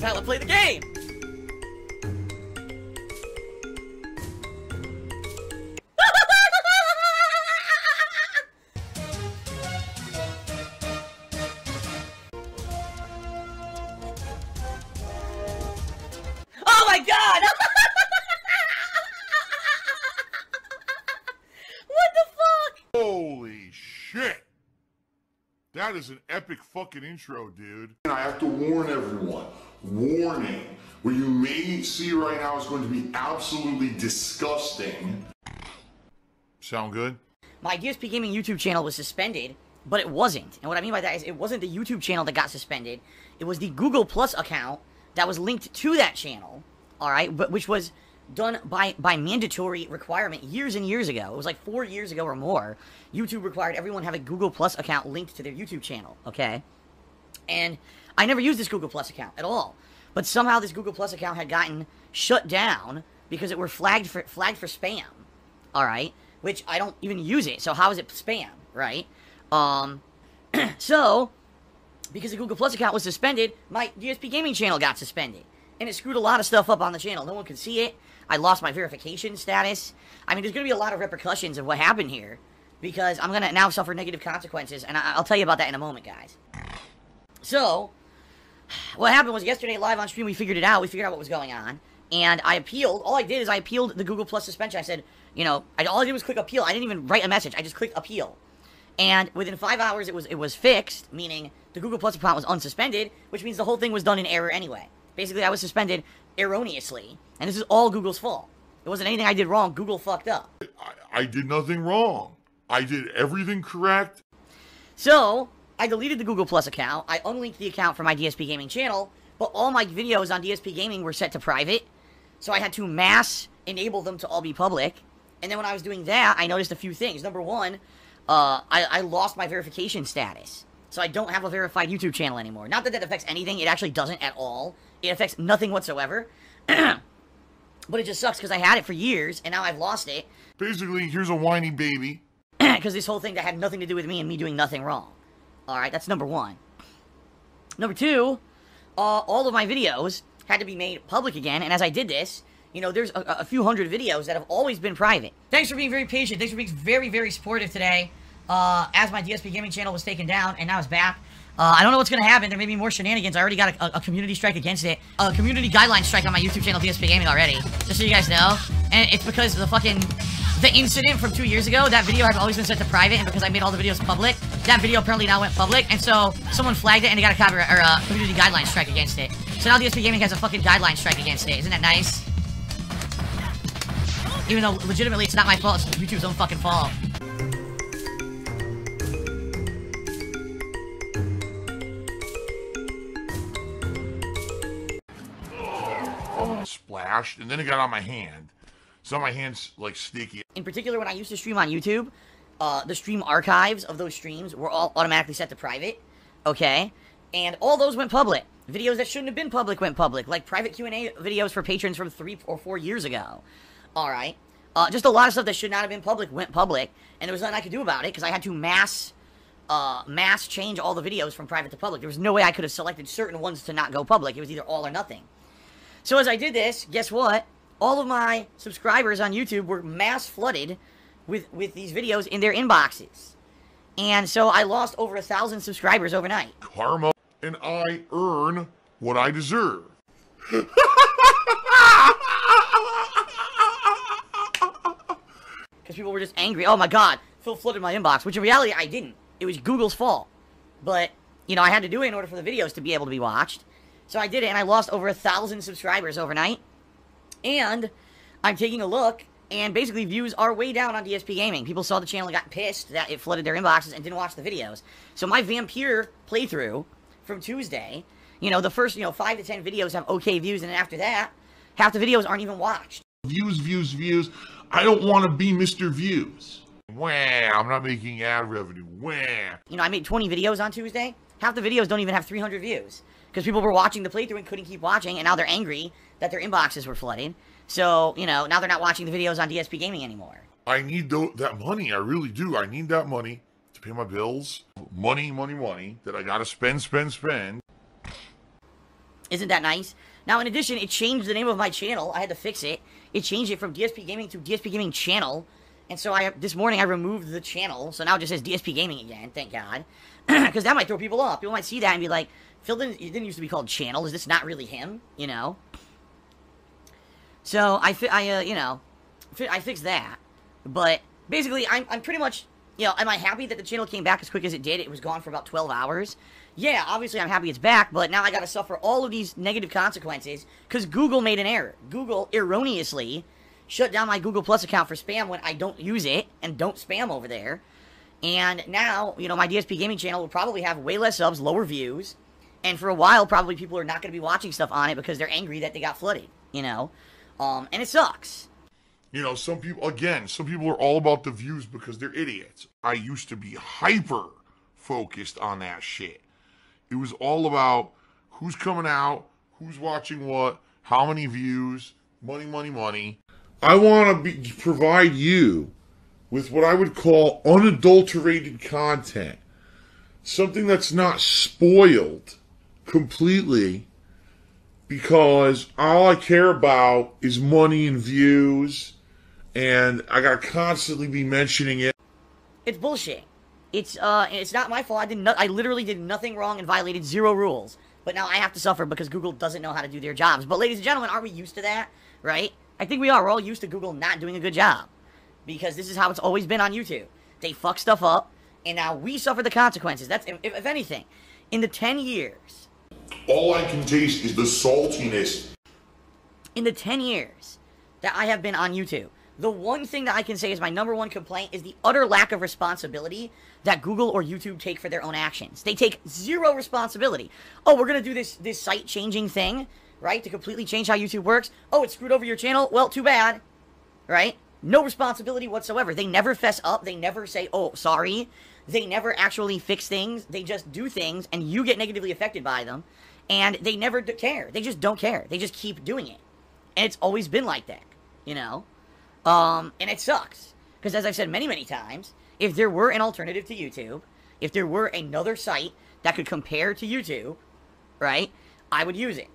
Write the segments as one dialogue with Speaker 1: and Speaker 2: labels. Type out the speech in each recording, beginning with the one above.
Speaker 1: is how I play the game! Oh my god! What the fuck?
Speaker 2: Holy shit! That is an epic fucking intro, dude. And I have to warn everyone. Warning. What you may see right now is going to be absolutely disgusting. Sound good?
Speaker 1: My DsPgaming YouTube channel was suspended, but it wasn't. And what I mean by that is it wasn't the YouTube channel that got suspended. It was the Google Plus account that was linked to that channel, alright, but which was done by mandatory requirement years and years ago. It was like 4 years ago or more. YouTube required everyone have a Google Plus account linked to their YouTube channel, okay? And I never used this Google Plus account at all. But somehow this Google Plus account had gotten shut down because it were flagged for spam, alright? Which I don't even use it, so how is it spam, right? So, because the Google Plus account was suspended, my DsPgaming channel got suspended. And it screwed a lot of stuff up on the channel. No one could see it. I lost my verification status. I mean, there's going to be a lot of repercussions of what happened here. Because I'm going to now suffer negative consequences. And I'll tell you about that in a moment, guys. So, what happened was yesterday live on stream we figured it out. We figured out what was going on. And I appealed. All I did is I appealed the Google Plus suspension. I said, you know, all I did was click appeal. I didn't even write a message. I just clicked appeal. And within 5 hours it was fixed. Meaning the Google Plus account was unsuspended. Which means the whole thing was done in error anyway. Basically, I was suspended erroneously, and this is all Google's fault. It wasn't anything I did wrong. Google fucked up.
Speaker 2: I did nothing wrong. I did everything correct.
Speaker 1: So, I deleted the Google Plus account. I unlinked the account for my DsPgaming channel, but all my videos on DsPgaming were set to private, so I had to mass enable them to all be public. And then when I was doing that, I noticed a few things. Number one, I lost my verification status. So I don't have a verified YouTube channel anymore. Not that that affects anything. It actually doesn't at all. It affects nothing whatsoever. But it just sucks because I had it for years, and now I've lost it.
Speaker 2: Basically, here's a whiny baby.
Speaker 1: Because this whole thing that had nothing to do with me and me doing nothing wrong. Alright, that's number one. Number two, all of my videos had to be made public again, and as I did this, you know, there's a few hundred videos that have always been private. Thanks for being very patient. Thanks for being very, very supportive today. As my DsPgaming channel was taken down, and now it's back. I don't know what's going to happen. There may be more shenanigans. I already got a community strike against it. A community guideline strike on my YouTube channel, DsPgaming, already. Just so you guys know. And it's because the incident from 2 years ago, that video had always been set to private, and because I made all the videos public, that video apparently now went public, and so someone flagged it and they got a copyright, or a community guideline strike against it. So now DsPgaming has a fucking guideline strike against it. Isn't that nice? Even though, legitimately, it's not my fault. It's YouTube's own fucking fault.
Speaker 2: Splashed, and then it got on my hand. So my hand's like sticky.
Speaker 1: In particular, when I used to stream on YouTube, the stream archives of those streams were all automatically set to private, okay? And all those went public. Videos that shouldn't have been public went public, like private Q&A videos for patrons from 3 or 4 years ago. Alright? Just a lot of stuff that should not have been public went public, and there was nothing I could do about it, because I had to mass change all the videos from private to public. There was no way I could have selected certain ones to not go public. It was either all or nothing. So as I did this, guess what? All of my subscribers on YouTube were mass flooded with these videos in their inboxes. And so I lost over 1,000 subscribers overnight.
Speaker 2: Karma, and I earn what I deserve.
Speaker 1: Because people were just angry. Oh my god, Phil flooded my inbox. Which in reality, I didn't. It was Google's fault. But, you know, I had to do it in order for the videos to be able to be watched. So I did it, and I lost over 1,000 subscribers overnight. And I'm taking a look, and basically views are way down on DsPgaming. People saw the channel and got pissed that it flooded their inboxes and didn't watch the videos. So my Vampire playthrough from Tuesday, you know, the first, 5 to 10 videos have okay views, and then after that, half the videos aren't even watched.
Speaker 2: Views, views, views. I don't want to be Mr. Views. Wah, I'm not making ad revenue. Wah.
Speaker 1: You know, I made 20 videos on Tuesday. Half the videos don't even have 300 views. Because people were watching the playthrough and couldn't keep watching, and now they're angry that their inboxes were flooded. So, you know, now they're not watching the videos on DsPgaming anymore.
Speaker 2: I need that money. I really do. I need that money to pay my bills. Money, money, money that I gotta spend.
Speaker 1: Isn't that nice? Now, in addition, it changed the name of my channel. I had to fix it. It changed it from DsPgaming to DsPgaming Channel. And so this morning I removed the channel, so now it just says DsPgaming again, thank God. Because that might throw people off. People might see that and be like, Phil it didn't used to be called Channel. Is this not really him? You know? So, I fixed that. But, basically, I'm pretty much, you know, am I happy that the channel came back as quick as it did? It was gone for about 12 hours. Yeah, obviously I'm happy it's back, but now I gotta suffer all of these negative consequences because Google made an error. Google erroneously shut down my Google Plus account for spam when I don't use it and don't spam over there. And now, you know, my DsPgaming channel will probably have way less subs, lower views, and for a while, probably people are not going to be watching stuff on it because they're angry that they got flooded, you know? And it sucks.
Speaker 2: You know, some people are all about the views because they're idiots. I used to be hyper focused on that shit. It was all about who's coming out, who's watching what, how many views, money, money, money. I want to provide you with what I would call unadulterated content. Something that's not spoiled completely because all I care about is money and views, and I gotta constantly be mentioning it.
Speaker 1: It's bullshit. It's not my fault. I literally did nothing wrong and violated 0 rules. But now I have to suffer because Google doesn't know how to do their jobs. But ladies and gentlemen, are we used to that? Right? I think we are. We're all used to Google not doing a good job. Because this is how it's always been on YouTube. They fuck stuff up, and now we suffer the consequences. That's, if anything, in the 10 years.
Speaker 2: All I can taste is the saltiness.
Speaker 1: In the 10 years that I have been on YouTube, the one thing that I can say is my #1 complaint is the utter lack of responsibility that Google or YouTube take for their own actions. They take 0 responsibility. Oh, we're going to do this site-changing thing, right, to completely change how YouTube works. Oh, it screwed over your channel. Well, too bad, right? No responsibility whatsoever. They never fess up. They never say, oh, sorry. They never actually fix things. They just do things, and you get negatively affected by them. And they never care. They just don't care. They just keep doing it. And it's always been like that, you know? And it sucks. Because as I've said many, many times, if there were an alternative to YouTube, if there were another site that could compare to YouTube, right, I would use it.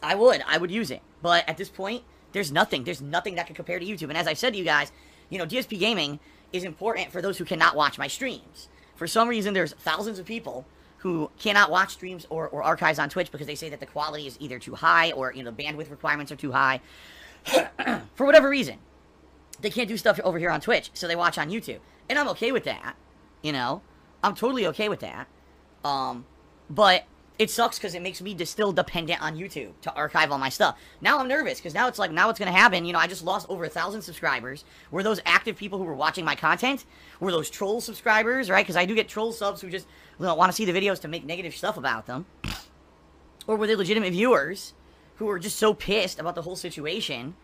Speaker 1: I would use it. But at this point, there's nothing that can compare to YouTube. And as I've said to you guys, you know, DsPgaming is important for those who cannot watch my streams. For some reason, there's thousands of people who cannot watch streams or archives on Twitch because they say that the quality is either too high or, you know, bandwidth requirements are too high. For whatever reason. They can't do stuff over here on Twitch, so they watch on YouTube. And I'm okay with that, you know? I'm totally okay with that. But it sucks because it makes me still dependent on YouTube to archive all my stuff. Now I'm nervous because now it's like, now what's going to happen? You know, I just lost over 1,000 subscribers. Were those active people who were watching my content? Were those troll subscribers, right? Because I do get troll subs who just want to see the videos to make negative stuff about them. Or were they legitimate viewers who were just so pissed about the whole situation?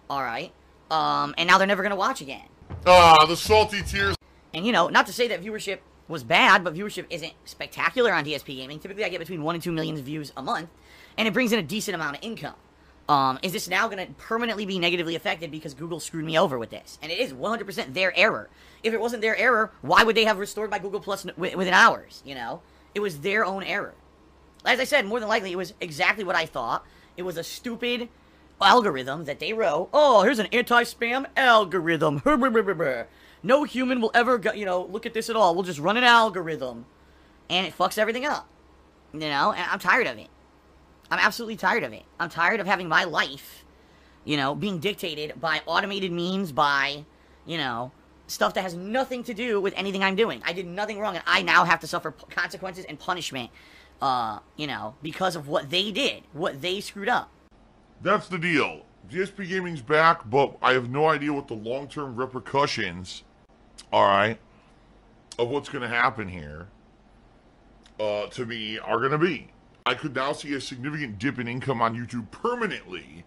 Speaker 1: All right. And now they're never going to watch again.
Speaker 2: The salty tears.
Speaker 1: And, you know, not to say that viewership was bad, but viewership isn't spectacular on DsPgaming. Typically, I get between 1 and 2 million views a month, and it brings in a decent amount of income. Is this now going to permanently be negatively affected because Google screwed me over with this? And it is 100% their error. If it wasn't their error, why would they have restored my Google Plus within hours, you know? It was their own error. As I said, more than likely, it was exactly what I thought. It was a stupid algorithm that they wrote. Oh, here's an anti-spam algorithm. No human will ever, you know, look at this at all. We'll just run an algorithm. And it fucks everything up. You know, and I'm tired of it. I'm absolutely tired of it. I'm tired of having my life, you know, being dictated by automated means, by, you know, stuff that has nothing to do with anything I'm doing. I did nothing wrong, and I now have to suffer consequences and punishment, you know, because of what they did, what they screwed up.
Speaker 2: That's the deal. DsPgaming's back, but I have no idea what the long-term repercussions, alright, of what's going to happen here, to me, are going to be. I could now see a significant dip in income on YouTube permanently.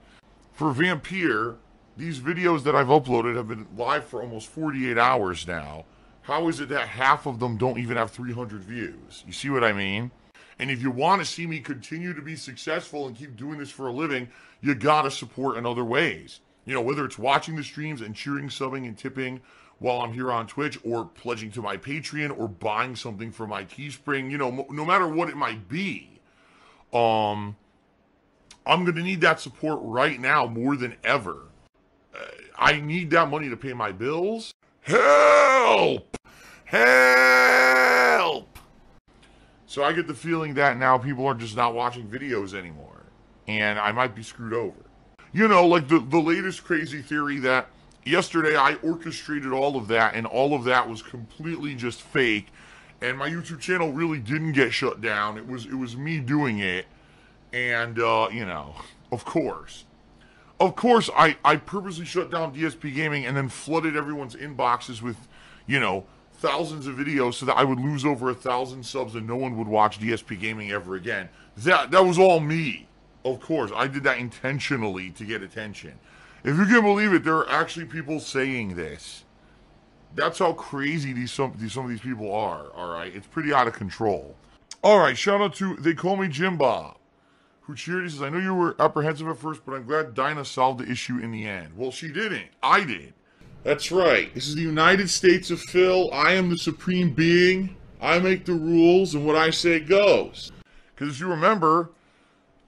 Speaker 2: For Vampire, these videos that I've uploaded have been live for almost 48 hours now. How is it that half of them don't even have 300 views? You see what I mean? And if you want to see me continue to be successful and keep doing this for a living, you gotta support in other ways. You know, whether it's watching the streams and cheering, subbing, and tipping while I'm here on Twitch, or pledging to my Patreon, or buying something for my Teespring, you know, no matter what it might be. I'm going to need that support right now more than ever. I need that money to pay my bills. Help! Help! So I get the feeling that now people are just not watching videos anymore. And I might be screwed over. You know, like the latest crazy theory that yesterday I orchestrated all of that and all of that was completely just fake. And my YouTube channel really didn't get shut down. It was me doing it. And, you know, of course, I purposely shut down DsPgaming and then flooded everyone's inboxes with, you know, thousands of videos so that I would lose over 1,000 subs and no one would watch DsPgaming ever again. That was all me. Of course, I did that intentionally to get attention. If you can believe it, there are actually people saying this. That's how crazy some of these people are, alright? It's pretty out of control. Alright, shout out to They Call Me Jim Bob, who cheered. He says, I know you were apprehensive at first, but I'm glad Dinah solved the issue in the end. Well, she didn't. I did. That's right. This is the United States of Phil. I am the supreme being. I make the rules, and what I say goes. Because if you remember,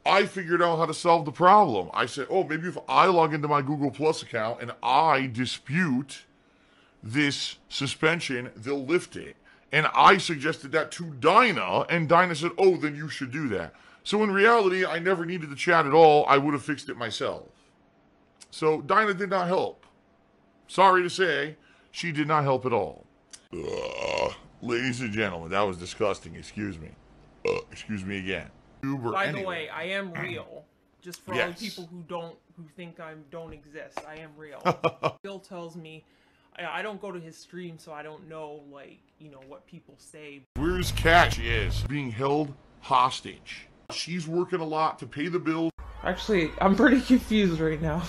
Speaker 2: I figured out how to solve the problem. I said, oh, maybe if I log into my Google Plus account and I dispute this suspension, they'll lift it. And I suggested that to Dinah, and Dinah said, oh, then you should do that. So in reality, I never needed the chat at all. I would have fixed it myself. So Dinah did not help. Sorry to say, she did not help at all. Ladies and gentlemen, that was disgusting. Excuse me. Excuse me again.
Speaker 3: By the way, I am real. Just for all the people who think I don't exist, I am real. Bill tells me I don't go to his stream, so I don't know, like, you know, what people say.
Speaker 2: Where's Kat? She is being held hostage. She's working a lot to pay the bills.
Speaker 3: Actually, I'm pretty confused right now.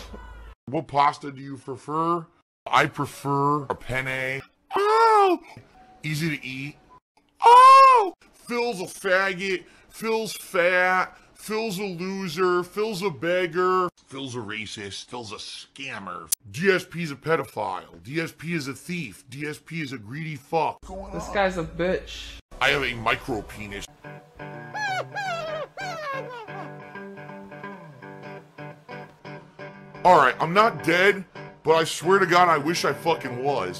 Speaker 2: What pasta do you prefer? I prefer a penne. Oh! Easy to eat. Oh! Phil's a faggot. Phil's fat. Phil's a loser. Phil's a beggar. Phil's a racist. Phil's a scammer. DSP's a pedophile. DSP is a thief. DSP is a greedy fuck.
Speaker 3: This guy's a bitch.
Speaker 2: I have a micro penis. Alright, I'm not dead, but I swear to God I wish I fucking was.